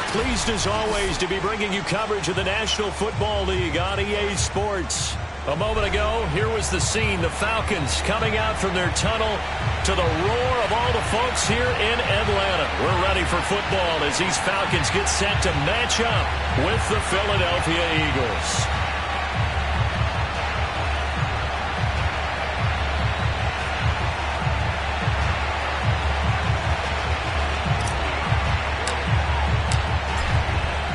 Pleased as always to be bringing you coverage of the National Football League on EA Sports. A moment ago, here was the scene. The Falcons coming out from their tunnel to the roar of all the folks here in Atlanta. We're ready for football as these Falcons get set to match up with the Philadelphia Eagles.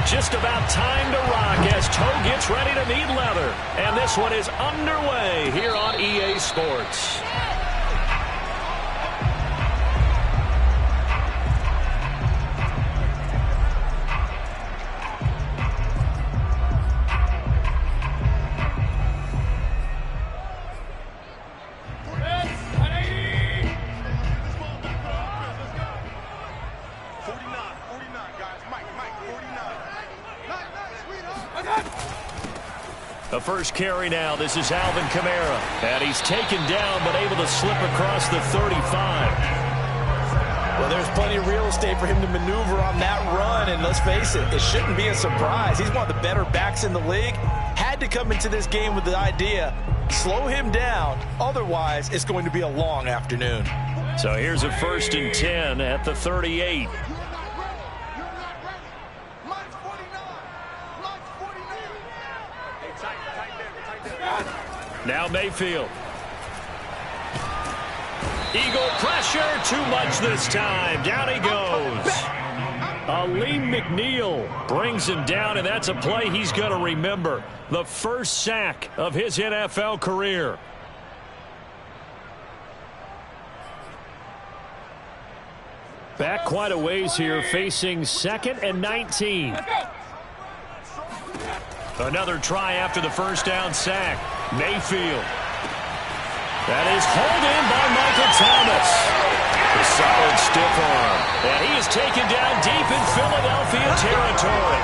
Just about time to rock as toe gets ready to meet leather. And this one is underway here on EA Sports. The first carry now. This is Alvin Kamara. And he's taken down but able to slip across the 35. Well, there's plenty of real estate for him to maneuver on that run. And let's face it, it shouldn't be a surprise. He's one of the better backs in the league. Had to come into this game with the idea, slow him down. Otherwise, it's going to be a long afternoon. So here's a 1st and 10 at the 38. Now Mayfield. Eagle pressure, too much this time. Down he goes. Aleem McNeil brings him down, and that's a play he's going to remember. The first sack of his NFL career. Back quite a ways here, facing 2nd and 19. Another try after the first down sack. Mayfield. That is hauled in by Michael Thomas. A solid stiff arm. And he is taken down deep in Philadelphia territory.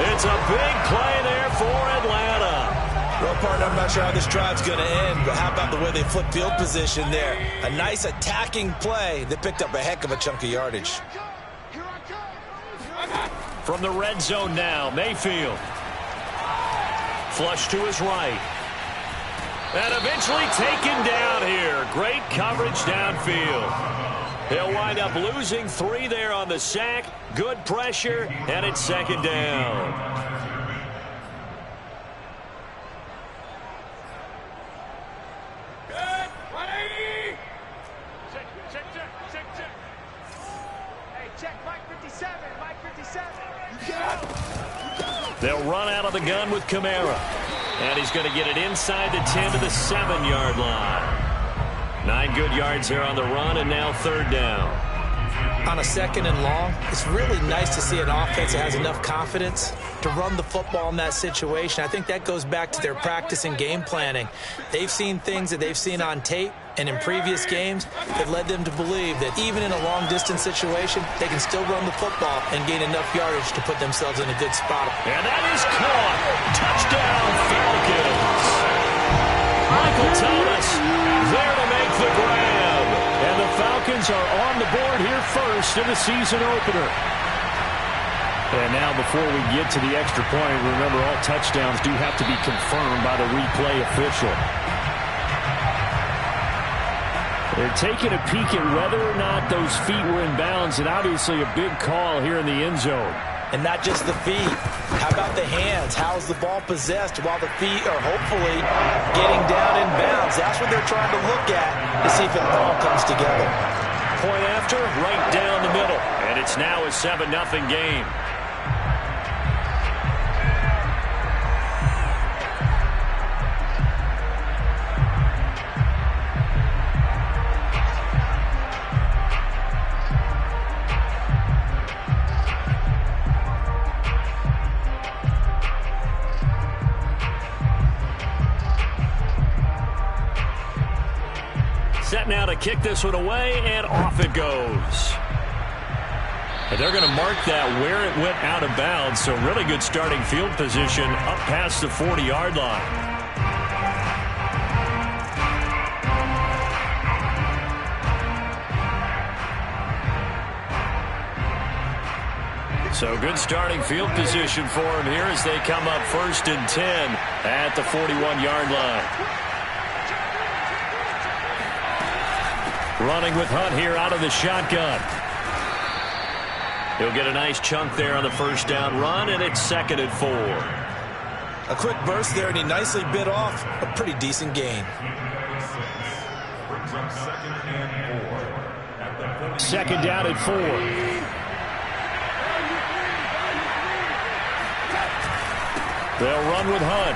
It's a big play there for Atlanta. Well, partner, I'm not sure how this drive's going to end, but how about the way they flip field position there? A nice attacking play that picked up a heck of a chunk of yardage. From the red zone now, Mayfield. Flush to his right. And eventually taken down here. Great coverage downfield. He'll wind up losing 3 there on the sack. Good pressure, and it's 2nd down. Good. 180. Check. Hey, check Mike 57. Mike 57. They'll run out of the gun with Kamara. And he's going to get it inside the 10 to the 7-yard line. 9 good yards there on the run, and now 3rd down. On a 2nd and long, it's really nice to see an offense that has enough confidence to run the football in that situation. I think that goes back to their practice and game planning. They've seen things that they've seen on tape and in previous games that led them to believe that even in a long-distance situation, they can still run the football and gain enough yardage to put themselves in a good spot. And that is caught. Touchdown, Falcons. Michael Thomas there to make the grab. And the Falcons are on the board here first in the season opener. And now before we get to the extra point, remember all touchdowns do have to be confirmed by the replay official. They're taking a peek at whether or not those feet were in bounds, and obviously a big call here in the end zone. And not just the feet. How about the hands? How is the ball possessed while the feet are hopefully getting down in bounds? That's what they're trying to look at to see if it all comes together. Point after, right down the middle. And it's now a 7-0 game. Set now to kick this one away, and off it goes. And they're going to mark that where it went out of bounds, so really good starting field position up past the 40-yard line. So good starting field position for him here as they come up 1st and 10 at the 41-yard line. Running with Hunt here out of the shotgun. He'll get a nice chunk there on the first down run, and it's 2nd and 4. A quick burst there, and he nicely bit off a pretty decent gain. 2nd down and 4. They'll run with Hunt.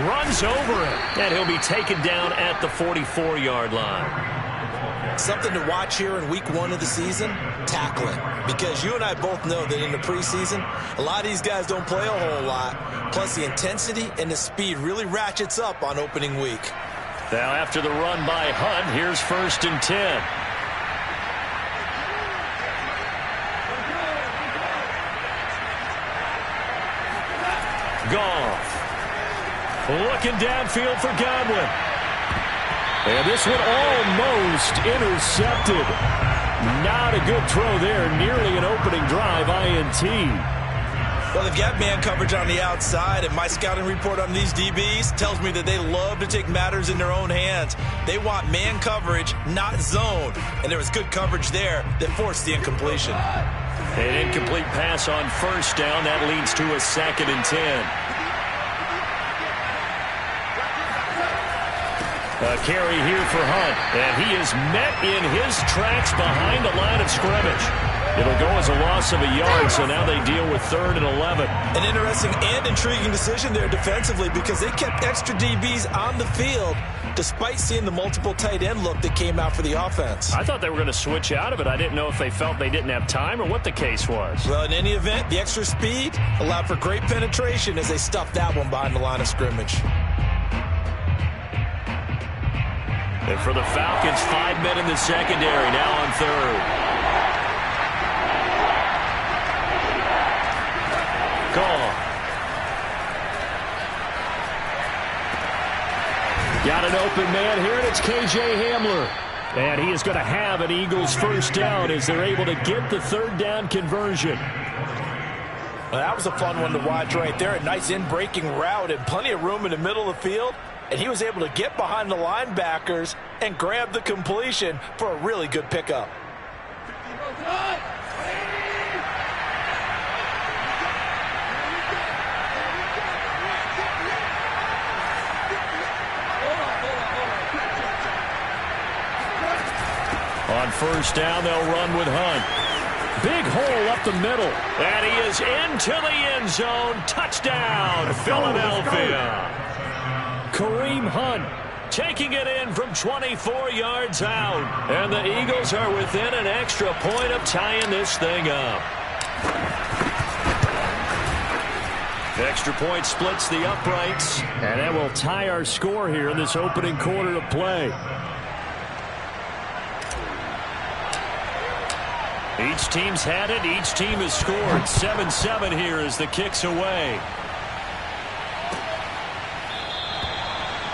Runs over it, and he'll be taken down at the 44-yard line. Something to watch here in week 1 of the season, tackling. Because you and I both know that in the preseason, a lot of these guys don't play a whole lot. Plus, the intensity and the speed really ratchets up on opening week. Now, after the run by Hunt, here's 1st and 10. Goff. Looking downfield for Godwin. And this one almost intercepted. Not a good throw there. Nearly an opening drive INT. Well, they've got man coverage on the outside, and my scouting report on these DBs tells me that they love to take matters in their own hands. They want man coverage, not zone. And there was good coverage there that forced the incompletion. An incomplete pass on 1st down. That leads to a 2nd and 10. A carry here for Hunt, and he is met in his tracks behind the line of scrimmage. It'll go as a loss of a yard, so now they deal with 3rd and 11. An interesting and intriguing decision there defensively because they kept extra DBs on the field despite seeing the multiple tight end look that came out for the offense. I thought they were going to switch out of it. I didn't know if they felt they didn't have time or what the case was. Well, in any event, the extra speed allowed for great penetration as they stuffed that one behind the line of scrimmage. And for the Falcons, 5 men in the secondary, now on 3rd. Goff. Got an open man here, and it's KJ Hamler. And he is going to have an Eagles 1st down as they're able to get the 3rd down conversion. Well, that was a fun one to watch right there. A nice in-breaking route and plenty of room in the middle of the field. And he was able to get behind the linebackers and grab the completion for a really good pickup. On 1st down, they'll run with Hunt. Big hole up the middle. And he is into the end zone. Touchdown, Philadelphia. Kareem Hunt taking it in from 24 yards out. And the Eagles are within an extra point of tying this thing up. Extra point splits the uprights. And that will tie our score here in this opening quarter of play. Each team's had it. Each team has scored. 7-7 here as the kick's away.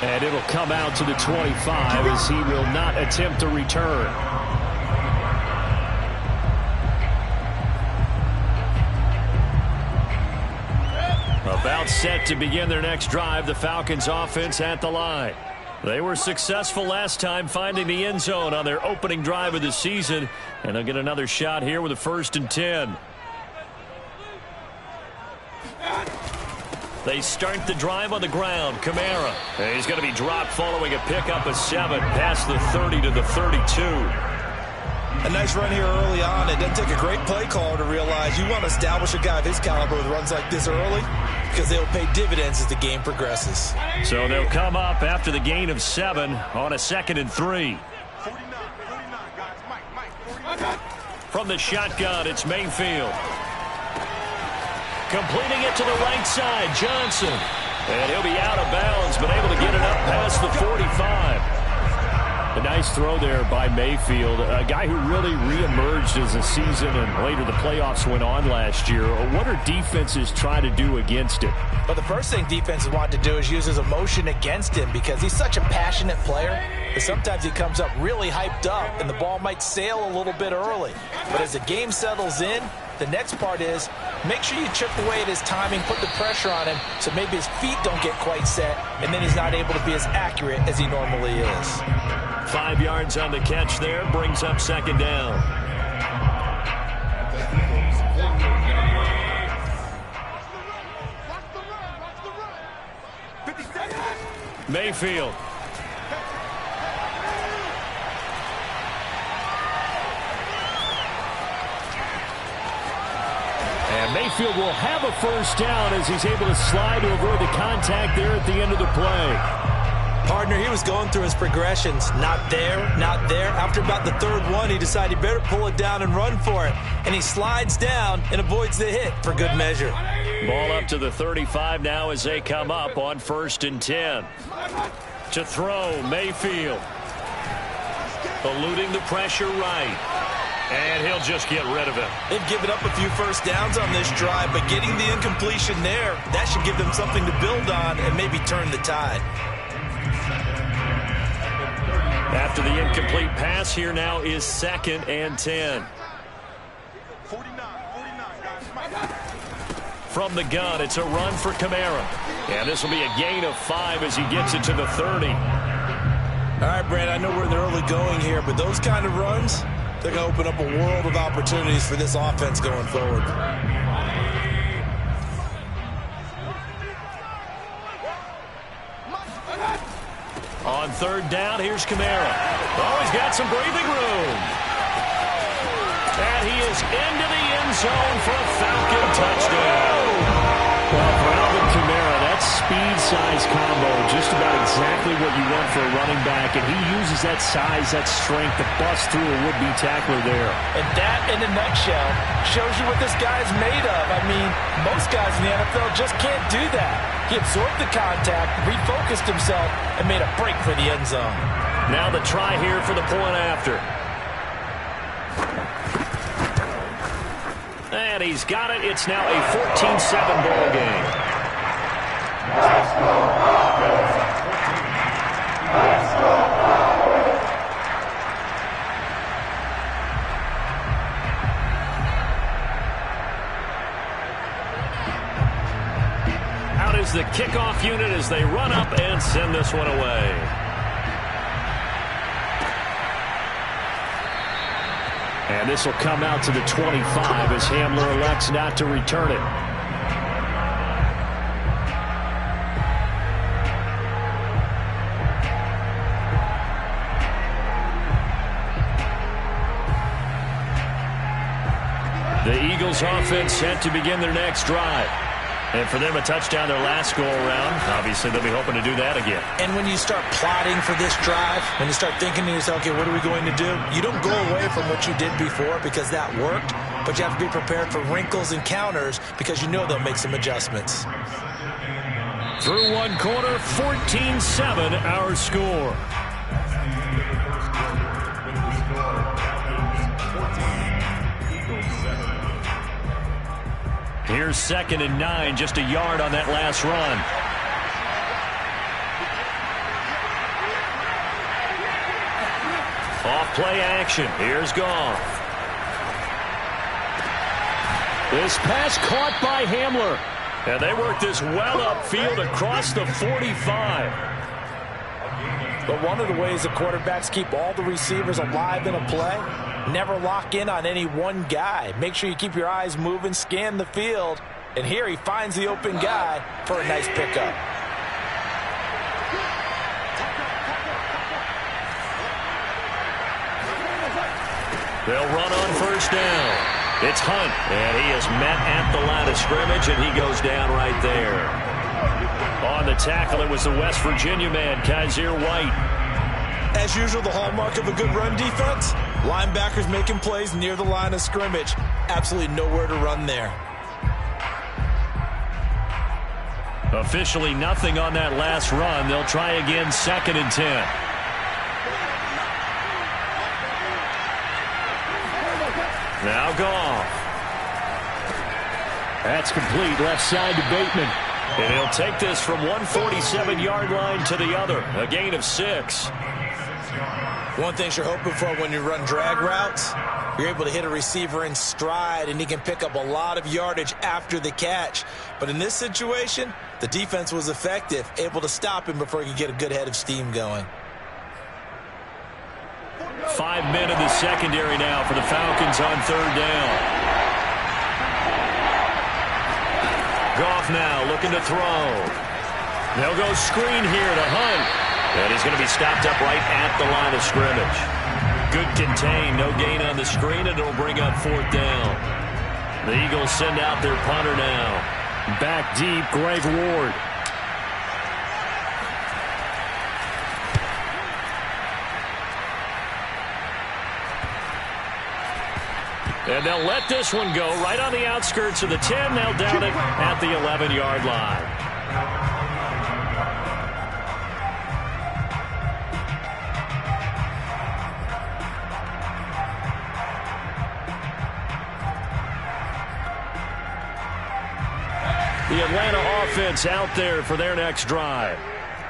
And it'll come out to the 25 as he will not attempt a return. About set to begin their next drive, the Falcons offense at the line. They were successful last time finding the end zone on their opening drive of the season. And they'll get another shot here with a 1st and 10. They start the drive on the ground. Kamara. And he's going to be dropped following a pickup of 7 past the 30 to the 32. A nice run here early on. It doesn't take a great play caller to realize you want to establish a guy of his caliber with runs like this early because they'll pay dividends as the game progresses. So they'll come up after the gain of 7 on a 2nd and 3. From the shotgun, it's Mayfield. Completing it to the right side, Johnson. And he'll be out of bounds, but able to get it up past the 45. A nice throw there by Mayfield, a guy who really reemerged as the season and later the playoffs went on last year. What are defenses trying to do against him? But the first thing defenses want to do is use his emotion against him because he's such a passionate player. But sometimes he comes up really hyped up, and the ball might sail a little bit early. But as the game settles in, the next part is make sure you chip away at his timing, put the pressure on him so maybe his feet don't get quite set, and then he's not able to be as accurate as he normally is. 5 yards on the catch there, brings up second down. Mayfield. And Mayfield will have a first down as he's able to slide to avoid the contact there at the end of the play. Partner, he was going through his progressions. Not there, not there. After about the third one, he decided he better pull it down and run for it. And he slides down and avoids the hit for good measure. Ball up to the 35 now as they come up on 1st and 10. To throw, Mayfield. Eluding the pressure right. And he'll just get rid of it. They've given up a few first downs on this drive, but getting the incompletion there, that should give them something to build on and maybe turn the tide. After the incomplete pass, here now is 2nd and 10. From the gun, it's a run for Kamara. And this will be a gain of 5 as he gets it to the 30. All right, Brand, I know we're in the early going here, but those kind of runs, they're going to open up a world of opportunities for this offense going forward. On 3rd down, here's Kamara. Oh, he's got some breathing room. And he is into the end zone for a Falcon touchdown. Well, for Alvin Kamara, that speed-size combo, just about exactly what you want for a running back. And he uses that size, that strength to bust through a would-be tackler there. And that, in a nutshell, shows you what this guy is made of. I mean, most guys in the NFL just can't do that. He absorbed the contact, refocused himself, and made a break for the end zone. Now the try here for the point after. And he's got it. It's now a 14-7 ball game. Out is the kickoff unit as they run up and send this one away. And this will come out to the 25 as Hamler elects not to return it. The Eagles offense set to begin their next drive. And for them, a touchdown their last go-around. Obviously, they'll be hoping to do that again. And when you start plotting for this drive, when you start thinking to yourself, okay, what are we going to do? You don't go away from what you did before because that worked, but you have to be prepared for wrinkles and counters because you know they'll make some adjustments. Through one quarter, 14-7 our score. Here's 2nd and 9, just a yard on that last run. Off play action. Here's Goff. This pass caught by Hamler. And they work this well upfield across the 45. But one of the ways the quarterbacks keep all the receivers alive in a play, never lock in on any one guy. Make sure you keep your eyes moving, scan the field. And here he finds the open guy for a nice pickup. They'll run on 1st down. It's Hunt, and he is met at the line of scrimmage, and he goes down right there. On the tackle, it was the West Virginia man, Kaiser White. As usual, the hallmark of a good run defense, linebackers making plays near the line of scrimmage. Absolutely nowhere to run there. Officially nothing on that last run. They'll try again, 2nd and 10. Now Goff. That's complete, left side to Bateman. And he'll take this from 147-yard line to the other. A gain of 6. One thing you're hoping for when you run drag routes, you're able to hit a receiver in stride, and he can pick up a lot of yardage after the catch. But in this situation, the defense was effective, able to stop him before he could get a good head of steam going. 5 men in the secondary now for the Falcons on third down. Goff now looking to throw. They'll go screen here to Hunt. And he's going to be stopped up right at the line of scrimmage. Good contain, no gain on the screen, and it'll bring up fourth down. The Eagles send out their punter now. Back deep, Greg Ward. And they'll let this one go right on the outskirts of the 10. They'll down it at the 11-yard line. The Atlanta offense out there for their next drive.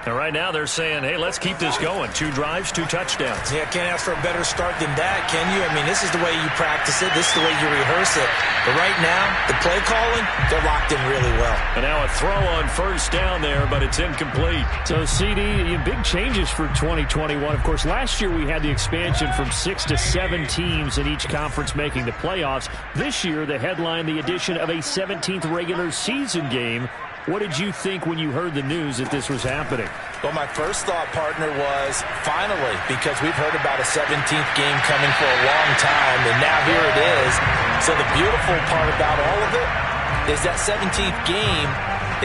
And right now they're saying, hey, let's keep this going. 2 drives, 2 touchdowns. Yeah, can't ask for a better start than that, can you? I mean, this is the way you practice it. This is the way you rehearse it. But right now, the play calling, they're locked in really well. And now a throw on first down there, but it's incomplete. So, CD, big changes for 2021. Of course, last year we had the expansion from 6 to 7 teams in each conference making the playoffs. This year, they headlined the addition of a 17th regular season game. What did you think when you heard the news that this was happening? Well, my first thought, partner, was finally, because we've heard about a 17th game coming for a long time, and now here it is. So the beautiful part about all of it is that 17th game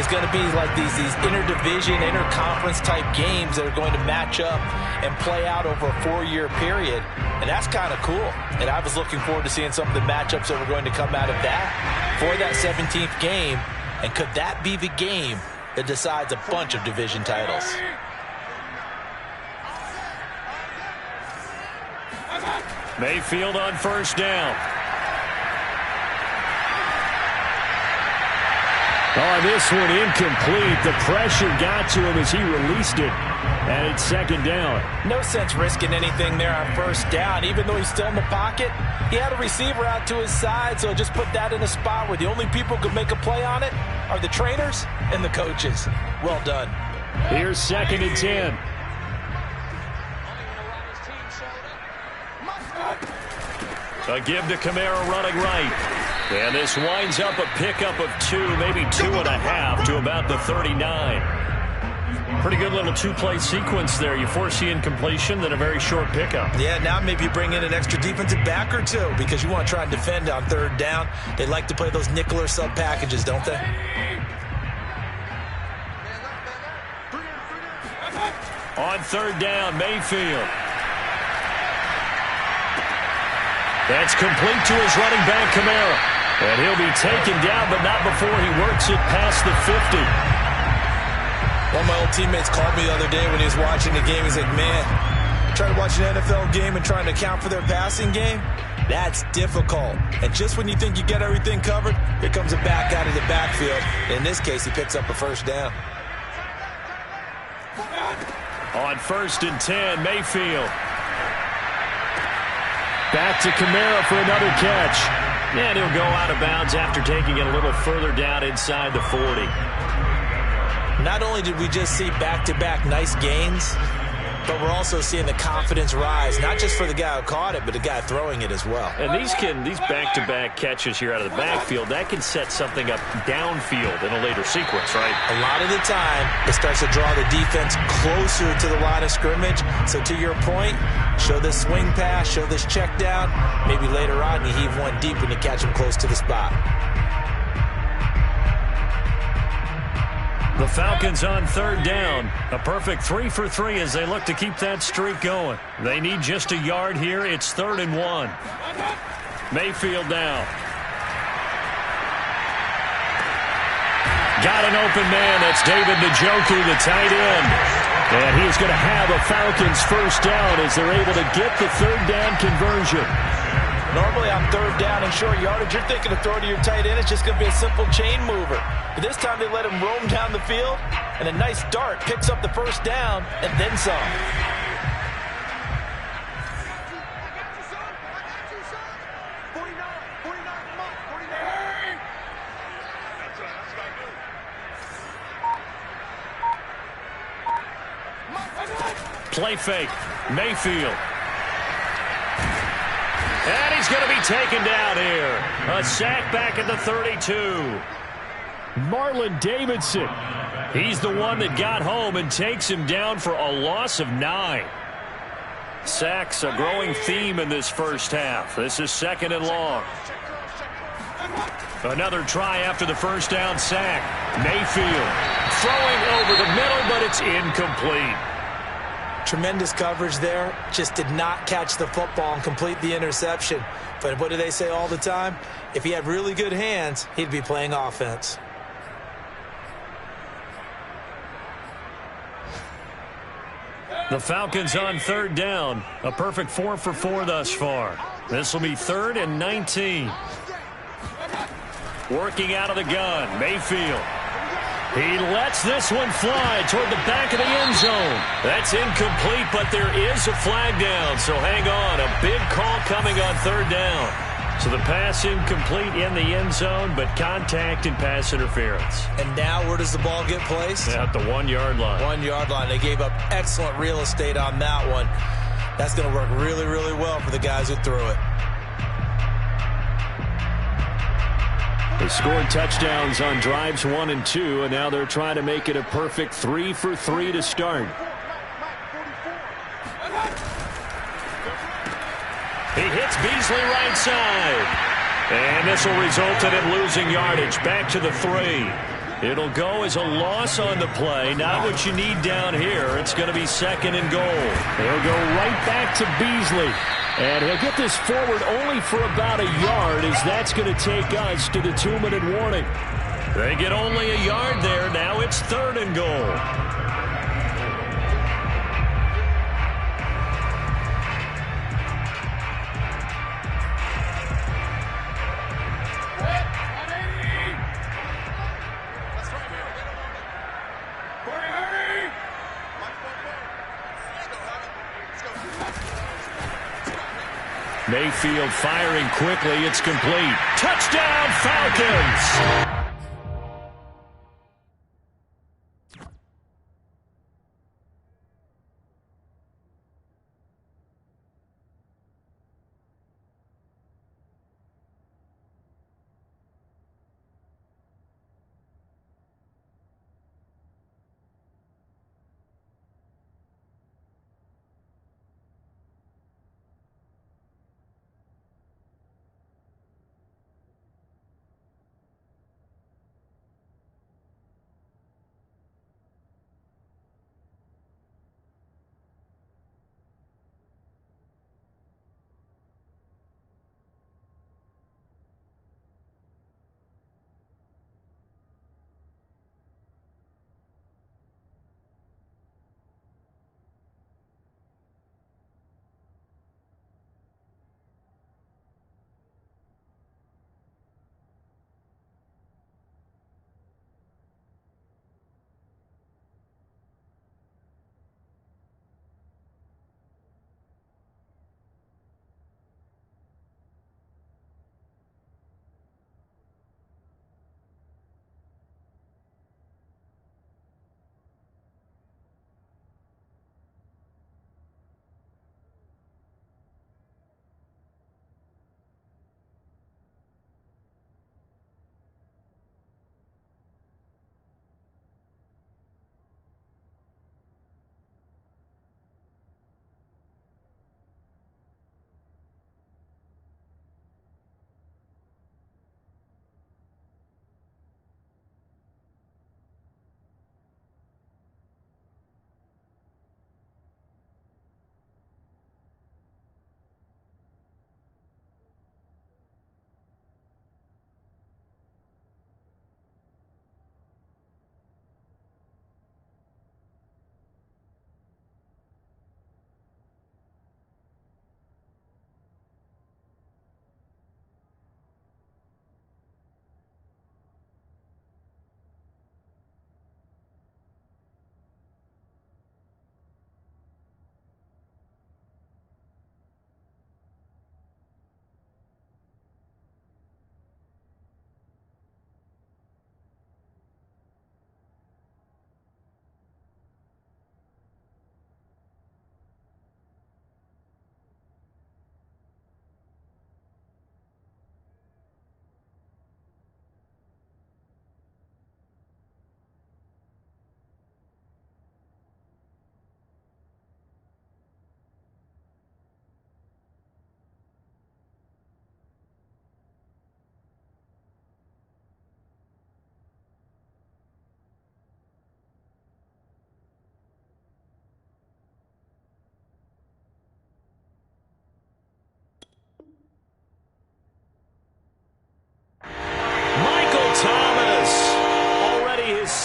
is going to be like these interdivision, interconference type games that are going to match up and play out over a 4-year period. And that's kind of cool. And I was looking forward to seeing some of the matchups that were going to come out of that for that 17th game. And could that be the game that decides a bunch of division titles? Mayfield on first down. Oh, this one incomplete. The pressure got to him as he released it. And it's second down. No sense risking anything there on first down. Even though he's still in the pocket, he had a receiver out to his side, so just put that in a spot where the only people who could make a play on it are the trainers and the coaches. Well done. Here's second and 10. A give to Kamara running right. And this winds up a pickup of 2, maybe 2.5 to about the 39. Pretty good little 2-play sequence there. You force the incompletion, then a very short pickup. Yeah, now maybe you bring in an extra defensive back or 2 because you want to try and defend on third down. They like to play those nickel or sub packages, don't they? On third down, Mayfield. That's complete to his running back, Kamara. And he'll be taken down, but not before he works it past the 50. One of my old teammates called me the other day when he was watching the game. He's like, man, trying to watch an NFL game and trying to account for their passing game, that's difficult. And just when you think you get everything covered, here comes a back out of the backfield. In this case, he picks up a first down. On first and 10, Mayfield. Back to Kamara for another catch. And he'll go out of bounds after taking it a little further down inside the 40. Not only did we just see back-to-back nice gains, but we're also seeing the confidence rise, not just for the guy who caught it, but the guy throwing it as well. And these back-to-back catches here out of the backfield, that can set something up downfield in a later sequence, right? A lot of the time, it starts to draw the defense closer to the line of scrimmage. So to your point, show this swing pass, show this check down. Maybe later on you heave one deep when you catch him close to the spot. The Falcons on third down. A perfect 3 for 3 as they look to keep that streak going. They need just a yard here. It's 3rd and 1. Mayfield now. Got an open man. That's David Njoku, the tight end. And he's going to have a Falcons first down as they're able to get the third down conversion. Normally on third down and short yardage, you're thinking of throwing to your tight end. It's just going to be a simple chain mover. But this time they let him roam down the field, and a nice dart picks up the first down and then some. Play fake. Mayfield. And he's going to be taken down here. A sack back at the 32. Marlon Davidson. He's the one that got home and takes him down for a loss of 9. Sacks a growing theme in this first half. This is 2nd and long. Another try after the first down sack. Mayfield throwing over the middle, but it's incomplete. Tremendous coverage there. Just did not catch the football and complete the interception. But what do they say all the time? If he had really good hands, he'd be playing offense. The Falcons on 3rd down. A perfect 4 for 4 thus far. This will be 3rd and 19. Working out of the gun, Mayfield. He lets this one fly toward the back of the end zone. That's incomplete, but there is a flag down, so hang on. A big call coming on 3rd down. So the pass incomplete in the end zone, but contact and pass interference. And now where does the ball get placed? At the 1-yard line. 1-yard line. They gave up excellent real estate on that one. That's going to work really, really well for the guys who threw it. They scored touchdowns on drives 1 and 2, and now they're trying to make it a perfect 3 for 3 to start. He hits Beasley right side. And this will result in him losing yardage. Back to the 3. It'll go as a loss on the play. Not what you need down here. It's going to be 2nd and goal. He'll go right back to Beasley. And he'll get this forward only for about a yard, as that's going to take us to the 2-minute warning. They get only a yard there. Now it's 3rd and goal. Mayfield firing quickly. It's complete. Touchdown, Falcons!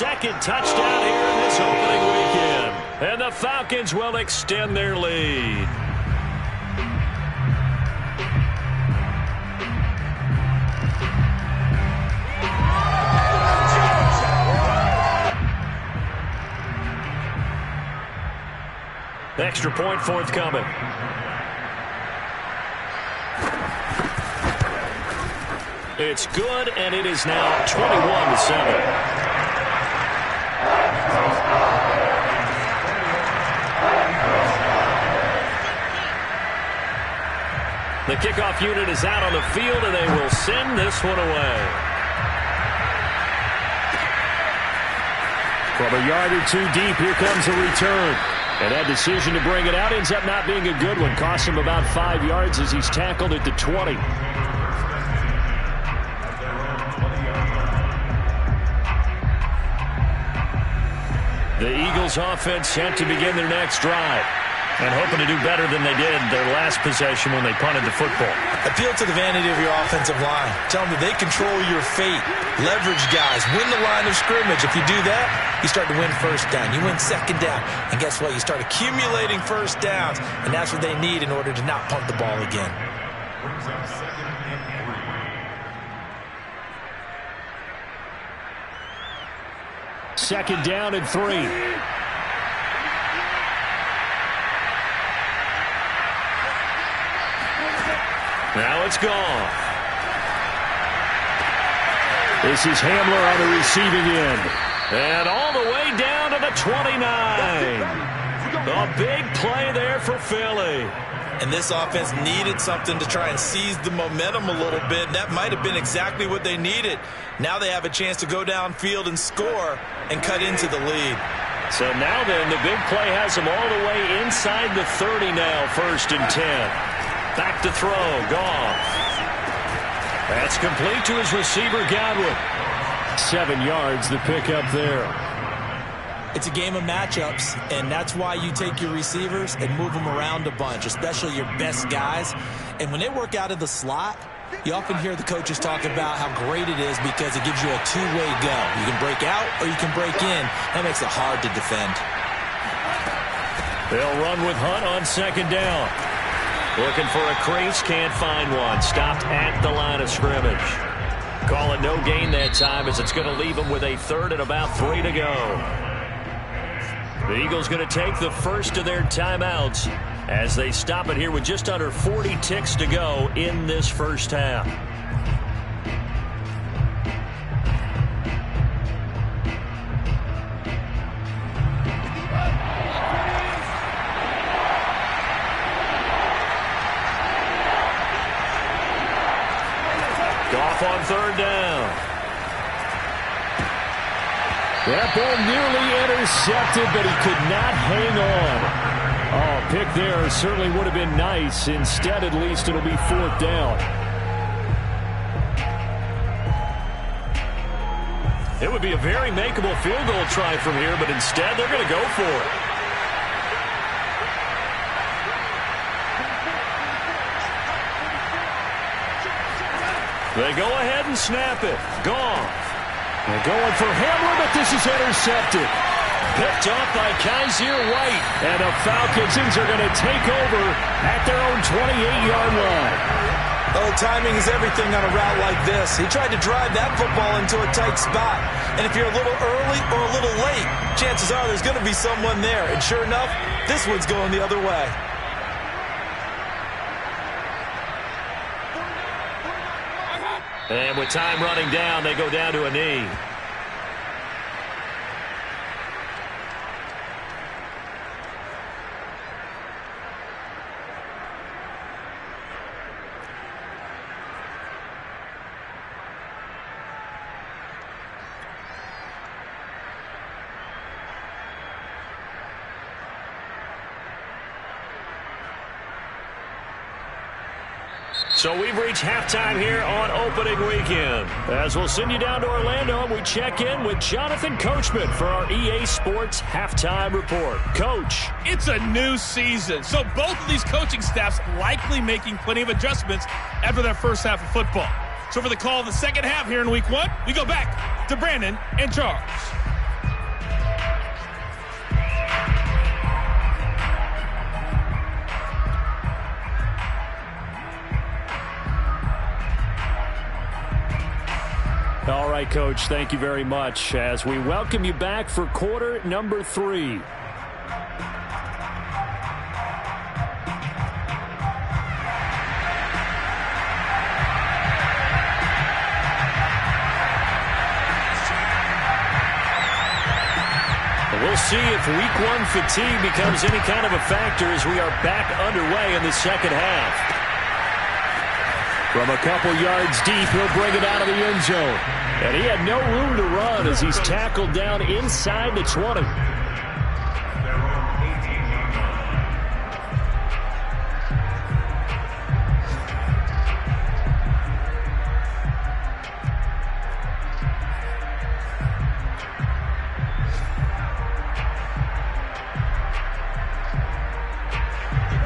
second touchdown here in this opening weekend. And the Falcons will extend their lead. Extra point forthcoming. It's good, and it is now 21-7. The kickoff unit is out on the field, and they will send this one away. From a yard or two deep, here comes a return. And that decision to bring it out ends up not being a good one. Costs him about 5 yards as he's tackled at the 20. The Eagles offense set to begin their next drive. And hoping to do better than they did their last possession when they punted the football. Appeal to the vanity of your offensive line. Tell them that they control your fate. Leverage guys. Win the line of scrimmage. If you do that, you start to win first down. You win second down. And guess what? You start accumulating first downs. And that's what they need in order to not punt the ball again. Second down and 3. Now it's gone. This is Hamler on the receiving end. And all the way down to the 29. A big play there for Philly. And this offense needed something to try and seize the momentum a little bit. That might have been exactly what they needed. Now they have a chance to go downfield and score and cut into the lead. So now then, the big play has them all the way inside the 30 now, 1st and 10. Back to throw, Goff. That's complete to his receiver, Godwin. 7 yards, the pickup there. It's a game of matchups, and that's why you take your receivers and move them around a bunch, especially your best guys. And when they work out of the slot, you often hear the coaches talk about how great it is because it gives you a two-way go. You can break out or you can break in. That makes it hard to defend. They'll run with Hunt on second down. Looking for a crease, can't find one. Stopped at the line of scrimmage. Call it no gain that time as it's going to leave them with a 3rd and about 3 to go. The Eagles going to take the first of their timeouts as they stop it here with just under 40 ticks to go in this first half. Goff on 3rd down. That ball nearly intercepted, but he could not hang on. Oh, pick there certainly would have been nice. Instead, at least, it'll be 4th down. It would be a very makeable field goal try from here, but instead they're going to go for it. They go ahead and snap it. Gone. They're going for Hamler, but this is intercepted. Picked up by Kaiser White. And the Falcons are going to take over at their own 28-yard line. Oh, timing is everything on a route like this. He tried to drive that football into a tight spot. And if you're a little early or a little late, chances are there's going to be someone there. And sure enough, this one's going the other way. And with time running down, they go down to a knee. So we've reached halftime here on opening weekend. As we'll send you down to Orlando, and we check in with Jonathan Coachman for our EA Sports Halftime Report. Coach. It's a new season, so both of these coaching staffs likely making plenty of adjustments after their first half of football. So for the call of the second half here in week 1, we go back to Brandon and Charles. All right, Coach, thank you very much as we welcome you back for quarter number 3. We'll see if week 1 fatigue becomes any kind of a factor as we are back underway in the second half. From a couple yards deep, he'll bring it out of the end zone. And he had no room to run as he's tackled down inside the 20.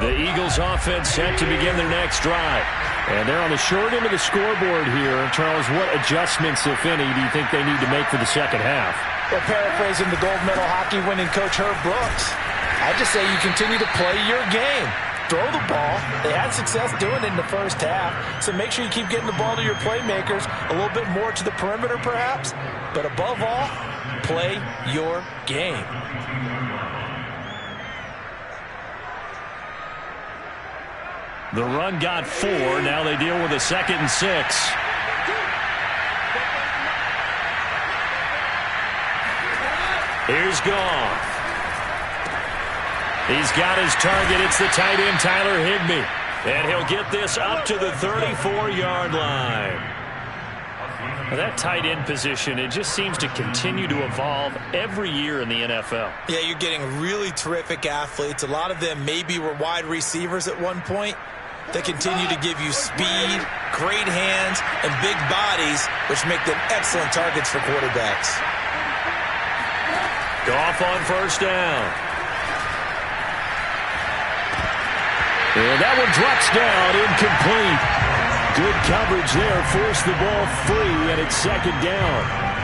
The Eagles offense set to begin their next drive. And they're on the short end of the scoreboard here. Charles, what adjustments, if any, do you think they need to make for the second half? Well, paraphrasing the gold medal hockey winning coach Herb Brooks, I just say you continue to play your game. Throw the ball. They had success doing it in the first half, so make sure you keep getting the ball to your playmakers, a little bit more to the perimeter perhaps, but above all, play your game. The run got 4. Now they deal with a 2nd and 6. Here's Goff. He's got his target. It's the tight end, Tyler Higbee. And he'll get this up to the 34-yard line. Now that tight end position, it just seems to continue to evolve every year in the NFL. Yeah, you're getting really terrific athletes. A lot of them maybe were wide receivers at one point. They continue to give you speed, great hands, and big bodies, which make them excellent targets for quarterbacks. Goff on first down. And that one drops down, incomplete. Good coverage there, forced the ball free, and it's 2nd down.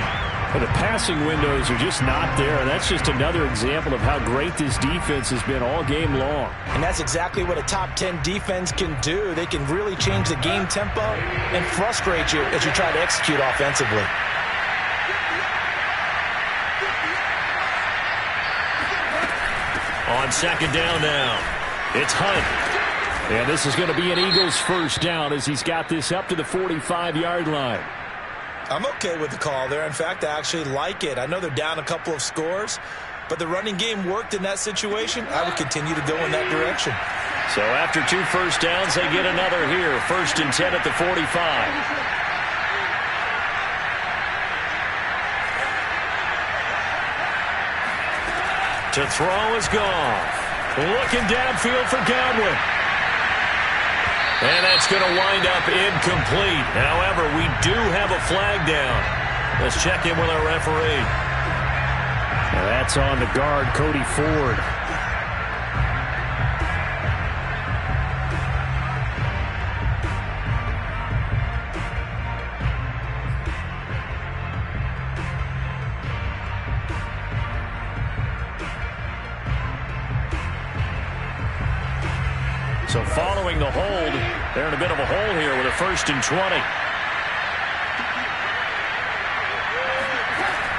Well, the passing windows are just not there, and that's just another example of how great this defense has been all game long. And that's exactly what a top 10 defense can do. They can really change the game tempo and frustrate you as you try to execute offensively. On 2nd down now, it's Hunt. And this is going to be an Eagles first down as he's got this up to the 45-yard line. I'm okay with the call there. In fact, I actually like it. I know they're down a couple of scores, but the running game worked in that situation. I would continue to go in that direction. So after 2 first downs, they get another here. 1st and 10 at the 45. To throw is Goff. Looking downfield for Godwin. And that's going to wind up incomplete. However, we do have a flag down. Let's check in with our referee. Now that's on the guard, Cody Ford. So following the hold, they're in a bit of a hole here with a 1st and 20.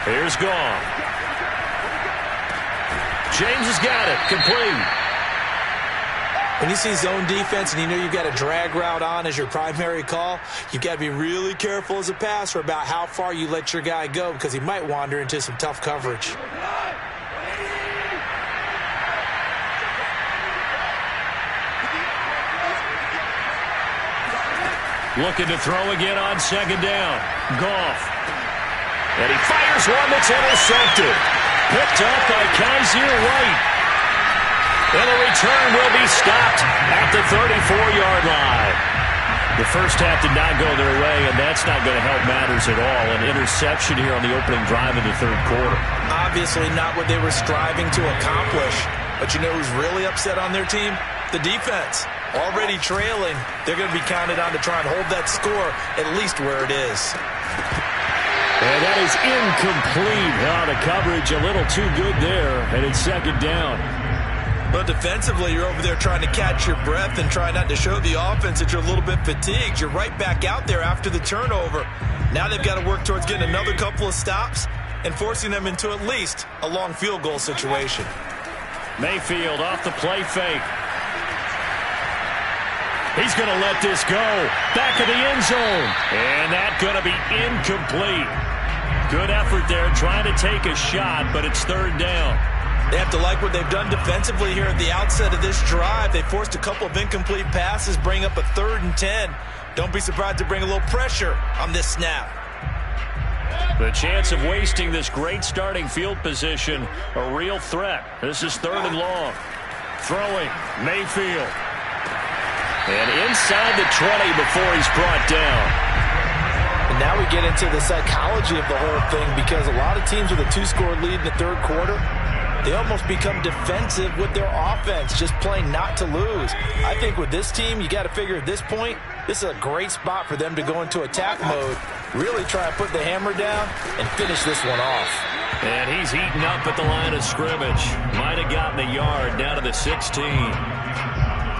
Here's Goff. James has got it. Complete. When you see zone defense and you know you've got a drag route on as your primary call, you've got to be really careful as a passer about how far you let your guy go because he might wander into some tough coverage. Looking to throw again on 2nd down. Goff. And he fires one that's intercepted. Picked up by Kaiser White. And the return will be stopped at the 34-yard line. The first half did not go their way, and that's not going to help matters at all. An interception here on the opening drive in the 3rd quarter. Obviously not what they were striving to accomplish. But you know who's really upset on their team? The defense. Already trailing, they're going to be counted on to try and hold that score at least where it is. And that is incomplete. The coverage a little too good there, and it's 2nd down. But defensively, you're over there trying to catch your breath and try not to show the offense that you're a little bit fatigued. You're right back out there after the turnover. Now they've got to work towards getting another couple of stops and forcing them into at least a long field goal situation. Mayfield off the play fake. He's going to let this go. Back of the end zone. And that's going to be incomplete. Good effort there trying to take a shot, but it's third down. They have to like what they've done defensively here at the outset of this drive. They forced a couple of incomplete passes, bring up a 3rd and 10. Don't be surprised to bring a little pressure on this snap. The chance of wasting this great starting field position, a real threat. This is 3rd and long. Throwing, Mayfield. And inside the 20 before he's brought down. And now we get into the psychology of the whole thing, because a lot of teams with a 2-score lead in the 3rd quarter, they almost become defensive with their offense, just playing not to lose. I think with this team, you got to figure at this point, this is a great spot for them to go into attack mode, really try and put the hammer down and finish this one off. And he's heating up at the line of scrimmage. Might have gotten a yard down to the 16.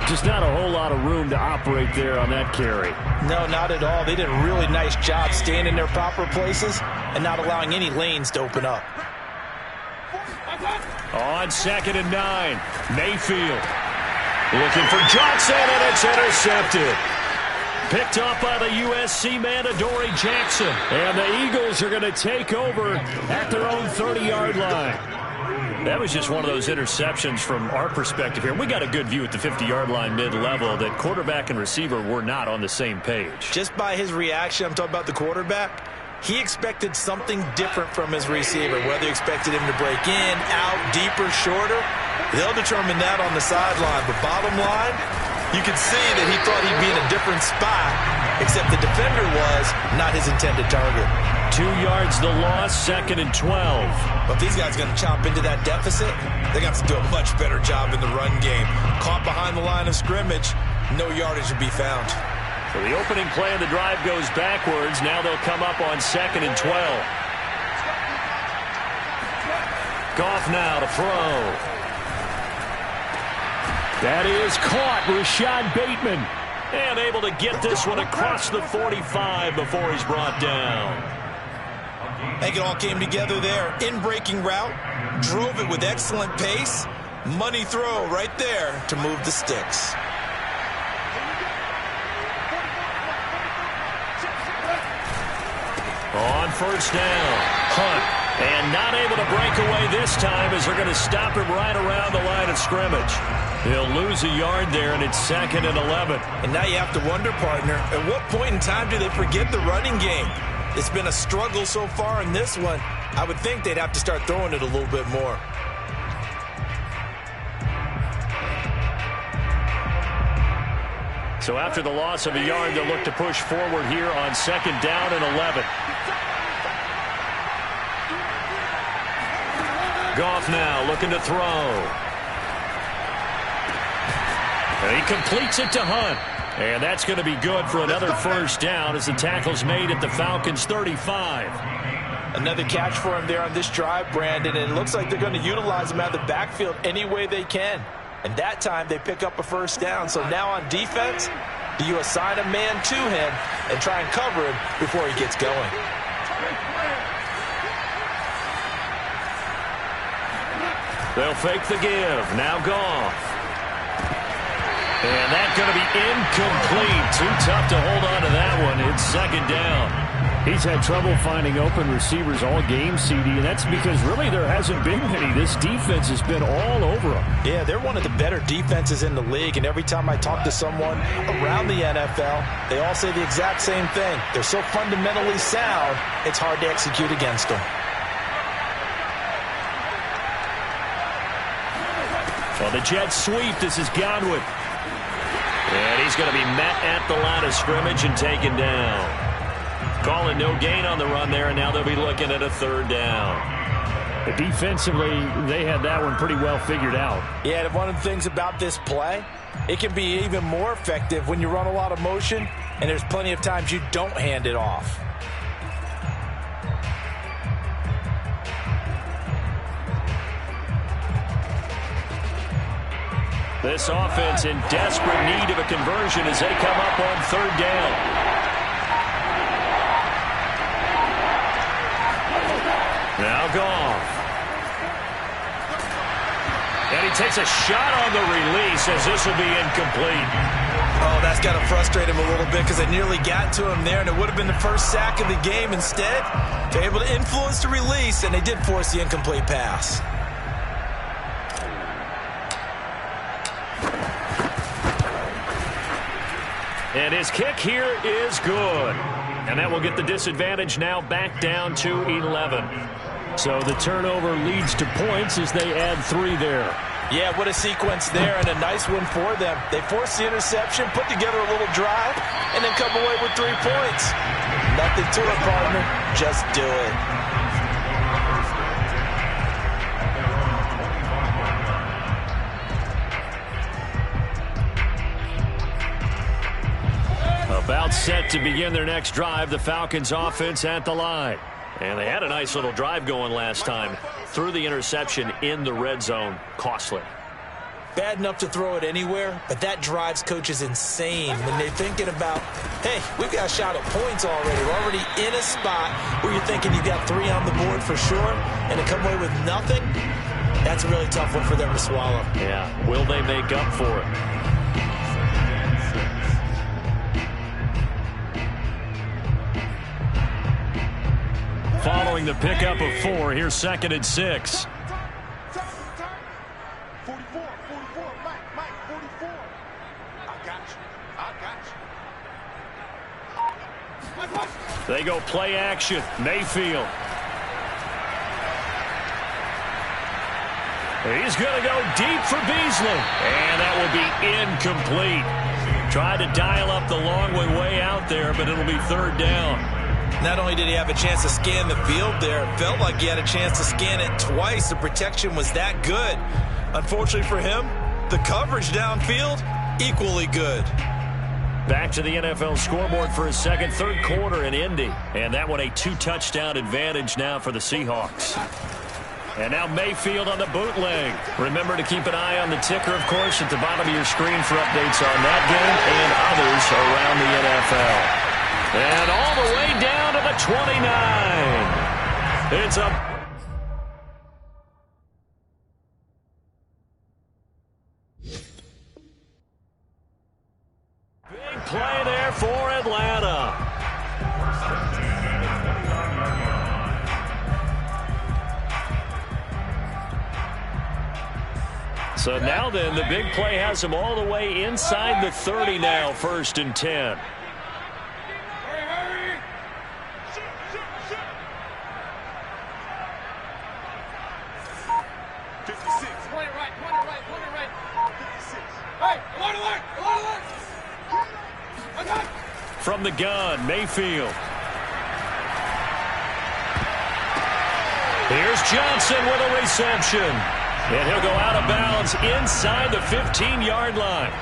Just not a whole lot of room to operate there on that carry. No, not at all. They did a really nice job staying in their proper places and not allowing any lanes to open up. On 2nd and 9, Mayfield looking for Johnson, and it's intercepted. Picked off by the USC man, Adoree Jackson. And the Eagles are going to take over at their own 30-yard line. That was just one of those interceptions from our perspective here. We got a good view at the 50-yard line mid-level that quarterback and receiver were not on the same page. Just by his reaction, I'm talking about the quarterback, he expected something different from his receiver, whether he expected him to break in, out, deeper, shorter. They'll determine that on the sideline. But bottom line, you could see that he thought he'd be in a different spot, except the defender was not his intended target. 2 yards the loss, 2nd and 12. But these guys are going to chomp into that deficit. They're going to have to do a much better job in the run game. Caught behind the line of scrimmage, no yardage to be found. So the opening play of the drive goes backwards. Now they'll come up on 2nd and 12. Goff now to throw. That is caught. Rashad Bateman. And able to get this one across the 45 before he's brought down. I think it all came together there. In-breaking route. Drove it with excellent pace. Money throw right there to move the sticks. On 1st down, Hunt, and not able to break away this time as they're going to stop him right around the line of scrimmage. He'll lose a yard there, and it's 2nd and 11. And now you have to wonder, partner, at what point in time do they forget the running game? It's been a struggle so far in this one. I would think they'd have to start throwing it a little bit more. So after the loss of a yard, they'll look to push forward here on 2nd down and 11. Goff now looking to throw. And he completes it to Hunt. And that's going to be good for another 1st down as the tackle's made at the Falcons' 35. Another catch for him there on this drive, Brandon, and it looks like they're going to utilize him out of the backfield any way they can. And that time they pick up a 1st down. So now on defense, do you assign a man to him and try and cover him before he gets going? They'll fake the give. Now Goff. And that's going to be incomplete. Too tough to hold on to that one. It's 2nd down. He's had trouble finding open receivers all game, CD, and that's because really there hasn't been many. This defense has been all over them. Yeah, they're one of the better defenses in the league, and every time I talk to someone around the NFL, they all say the exact same thing. They're so fundamentally sound, it's hard to execute against them. Well, the Jets sweep. This is Godwin. And he's going to be met at the line of scrimmage and taken down. Calling no gain on the run there, and now they'll be looking at a 3rd down. Defensively, they had that one pretty well figured out. Yeah, and one of the things about this play, it can be even more effective when you run a lot of motion, and there's plenty of times you don't hand it off. This offense in desperate need of a conversion as they come up on 3rd down. Now Goff. And he takes a shot on the release as this will be incomplete. Oh, that's got to frustrate him a little bit because they nearly got to him there, and it would have been the first sack of the game. Instead, they're able to influence the release, and they did force the incomplete pass. And his kick here is good. And that will get the disadvantage now back down to 11. So the turnover leads to points as they add 3 there. Yeah, what a sequence there, and a nice one for them. They forced the interception, put together a little drive, and then come away with 3 points. Nothing to it, partner. Just do it. About set to begin their next drive, the Falcons offense at the line. And they had a nice little drive going last time. Threw the interception in the red zone. Costly. Bad enough to throw it anywhere, but that drives coaches insane when they're thinking about, hey, we've got a shot at points already. We're already in a spot where you're thinking you've got 3 on the board for sure, and to come away with nothing, that's a really tough one for them to swallow. Yeah, will they make up for it? Following the pickup of 4, here's 2nd and 6. 44, Mike, 44. I got you. They go play action. Mayfield. He's going to go deep for Beasley. And that will be incomplete. Tried to dial up the long way out there, but it'll be 3rd down. Not only did he have a chance to scan the field there, it felt like he had a chance to scan it twice. The protection was that good. Unfortunately for him, the coverage downfield, equally good. Back to the NFL scoreboard for his third quarter in Indy. And that one a 2-touchdown advantage now for the Seahawks. And now Mayfield on the bootleg. Remember to keep an eye on the ticker, of course, at the bottom of your screen for updates on that game and others around the NFL. And all the way down to the 29. It's a big play there for Atlanta. So now then, the big play has them all the way inside the 30 now, 1st and 10. From the gun, Mayfield. Here's Johnson with a reception. And he'll go out of bounds inside the 15-yard line.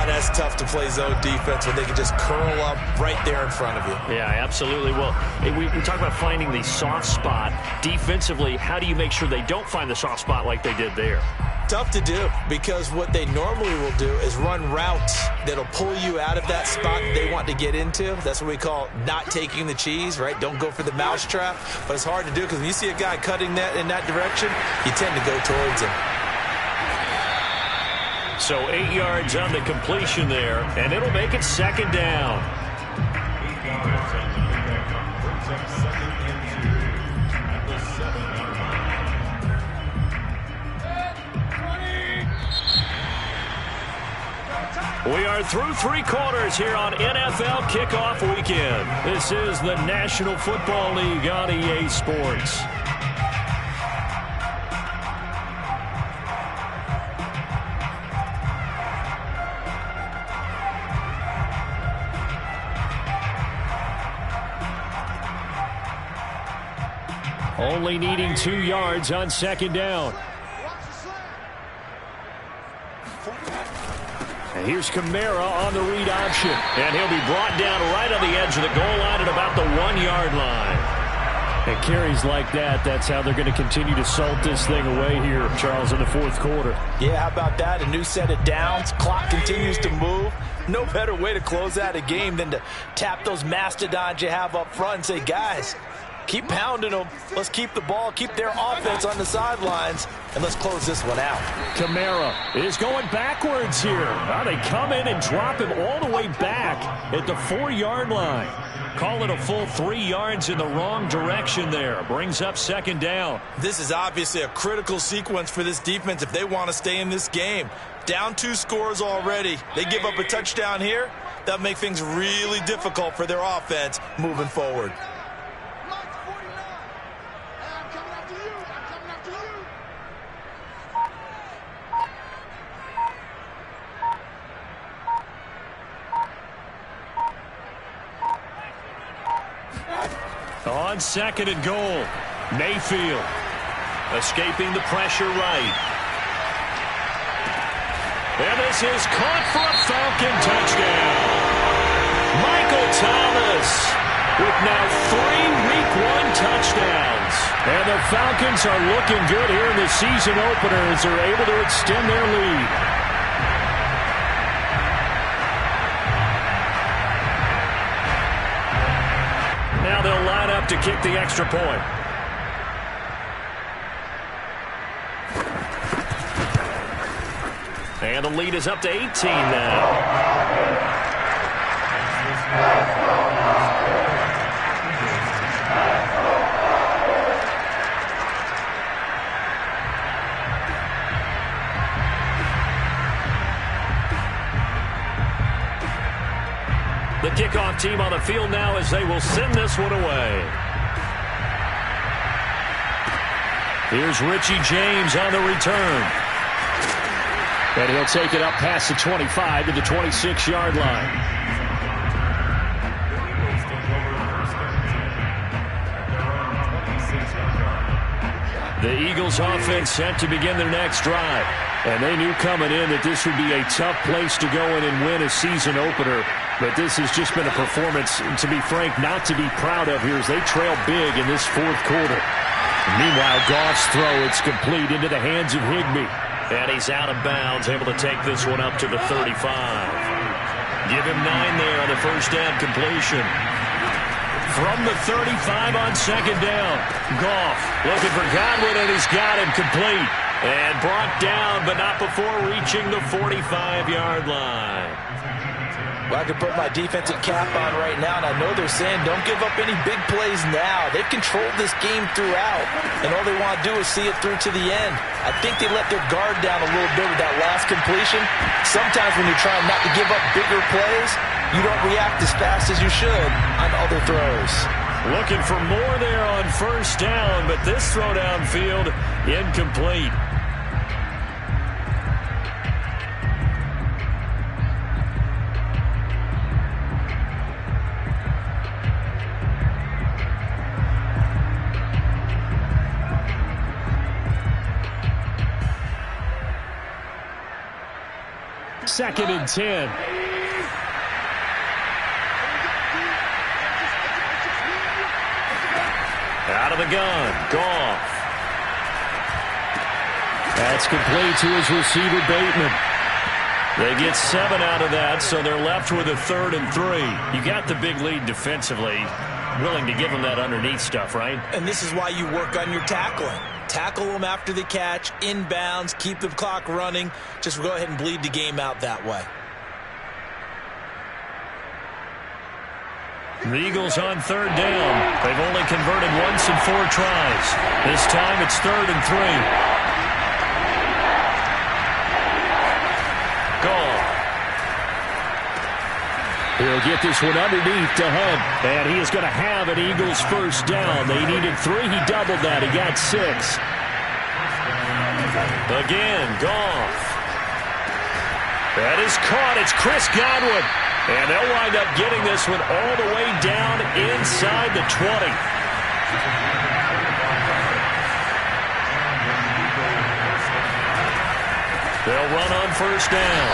That's tough to play zone defense when they can just curl up right there in front of you. Yeah, absolutely. Well, we talk about finding the soft spot. Defensively, how do you make sure they don't find the soft spot like they did there? Tough to do, because what they normally will do is run routes that'll pull you out of that spot they want to get into. That's what we call not taking the cheese, right? Don't go for the mousetrap. But it's hard to do because when you see a guy cutting that in that direction, you tend to go towards him. So 8 yards on the completion there, and it'll make it 2nd down. We are through 3 quarters here on NFL Kickoff Weekend. This is the National Football League on EA Sports. Only needing 2 yards on 2nd down. And here's Kamara on the read option. And he'll be brought down right on the edge of the goal line at about the 1-yard line. And carries like that, that's how they're going to continue to salt this thing away here, Charles, in the 4th quarter. Yeah, how about that? A new set of downs. Clock continues to move. No better way to close out a game than to tap those mastodons you have up front and say, guys, Keep pounding them. Let's keep the ball, keep their offense on the sidelines, and let's close this one out. Kamara is going backwards here. Now they come in and drop him all the way back at the 4-yard line. Call it a full 3 yards in the wrong direction there. Brings up second down. This is obviously a critical sequence for this defense if they want to stay in this game. Down 2 scores already. They give up a touchdown here. That'll make things really difficult for their offense moving forward. On second and goal, Mayfield escaping the pressure right. And this is caught for a Falcon touchdown. Michael Thomas with now 3 Week 1 touchdowns. And the Falcons are looking good here in the season opener as they're able to extend their lead. Now they'll line up to kick the extra point. And the lead is up to 18 now. The kickoff team on the field now as they will send this one away. Here's Richie James on the return. And he'll take it up past the 25 to the 26-yard line. The Eagles offense set to begin their next drive. And they knew coming in that this would be a tough place to go in and win a season opener. But this has just been a performance, to be frank, not to be proud of here as they trail big in this 4th quarter. Meanwhile, Goff's throw, it's complete into the hands of Higbee. And he's out of bounds, able to take this one up to the 35. Give him 9 there on the first down completion. From the 35 on second down, Goff looking for Godwin, and he's got him complete. And brought down, but not before reaching the 45-yard line. Well, I could put my defensive cap on right now, and I know they're saying don't give up any big plays now. They've controlled this game throughout, and all they want to do is see it through to the end. I think they let their guard down a little bit with that last completion. Sometimes when you're trying not to give up bigger plays, you don't react as fast as you should on other throws. Looking for more there on first down, but this throw downfield incomplete. Second and 10. Out of the gun, Goff. That's complete to his receiver, Bateman. They get 7 out of that, so they're left with a 3rd and 3. You got the big lead defensively. Willing to give them that underneath stuff, right? And this is why you work on your tackling. Tackle them after the catch, inbounds, keep the clock running. Just go ahead and bleed the game out that way. The Eagles on 3rd down. They've only converted once in 4 tries. This time it's 3rd and 3. Goal. He'll get this one underneath to Hunt. And he is going to have an Eagles first down. They needed 3. He doubled that. He got 6. Again, Goff. That is caught. It's Chris Godwin. And they'll wind up getting this one all the way down inside the 20. They'll run on first down.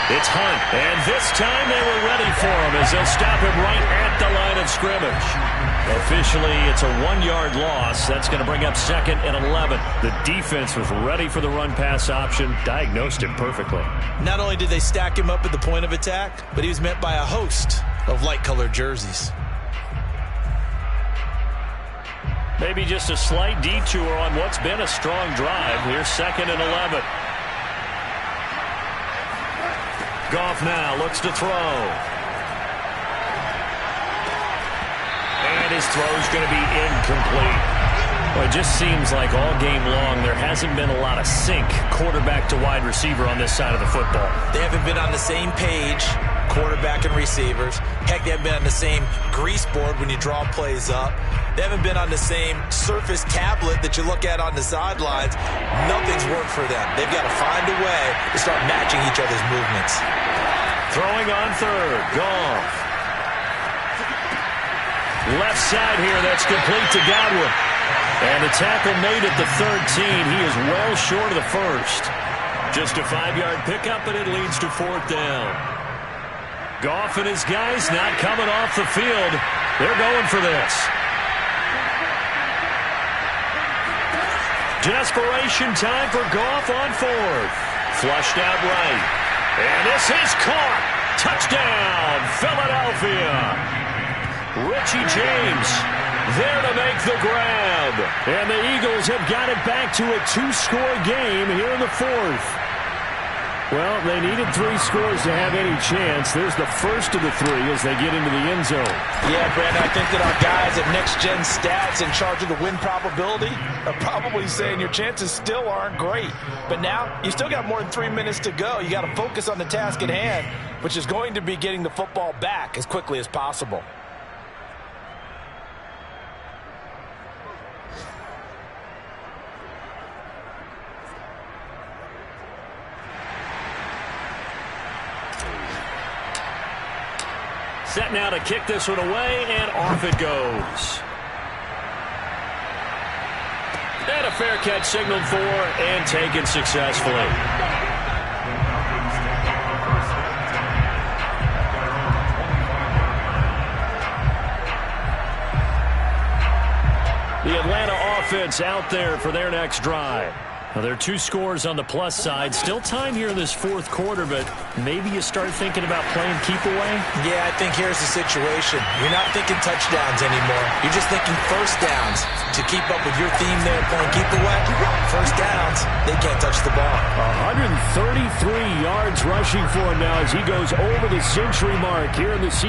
It's Hunt. And this time they were ready for him as they'll stop him right at the line of scrimmage. Officially, it's a 1-yard loss. That's going to bring up 2nd and 11. The defense was ready for the run-pass option, diagnosed it perfectly. Not only did they stack him up at the point of attack, but he was met by a host of light-colored jerseys. Maybe just a slight detour on what's been a strong drive. Here's 2nd and 11. Goff now looks to throw. And his throw's going to be incomplete. Well, it just seems like all game long there hasn't been a lot of sync quarterback to wide receiver on this side of the football. They haven't been on the same page, quarterback and receivers. Heck, they haven't been on the same grease board when you draw plays up. They haven't been on the same Surface tablet that you look at on the sidelines. Nothing's worked for them. They've got to find a way to start matching each other's movements. Throwing on 3rd, Goff. Left side here, that's complete to Godwin. And the tackle made at the 13. He is well short of the 1st. Just a 5-yard pickup, and it leads to 4th down. Goff and his guys not coming off the field. They're going for this. Desperation time for Goff on 4th. Flushed out right. And this is caught. Touchdown, Philadelphia. Richie James there to make the grab. And the Eagles have got it back to a 2-score game here in the 4th. Well, they needed 3 scores to have any chance. There's the first of the 3 as they get into the end zone. Yeah, Brandon, I think that our guys at Next Gen Stats in charge of the win probability are probably saying your chances still aren't great. But now you still got more than 3 minutes to go. You got to focus on the task at hand, which is going to be getting the football back as quickly as possible. Set now to kick this one away, and off it goes. And a fair catch signaled for and taken successfully. The Atlanta offense out there for their next drive. Well, there are 2 scores on the plus side. Still time here in this 4th quarter, but maybe you start thinking about playing keep away? Yeah, I think here's the situation. You're not thinking touchdowns anymore. You're just thinking first downs. To keep up with your theme there, playing keep away, first downs, they can't touch the ball. 133 yards rushing for him now as he goes over the century mark here in the season.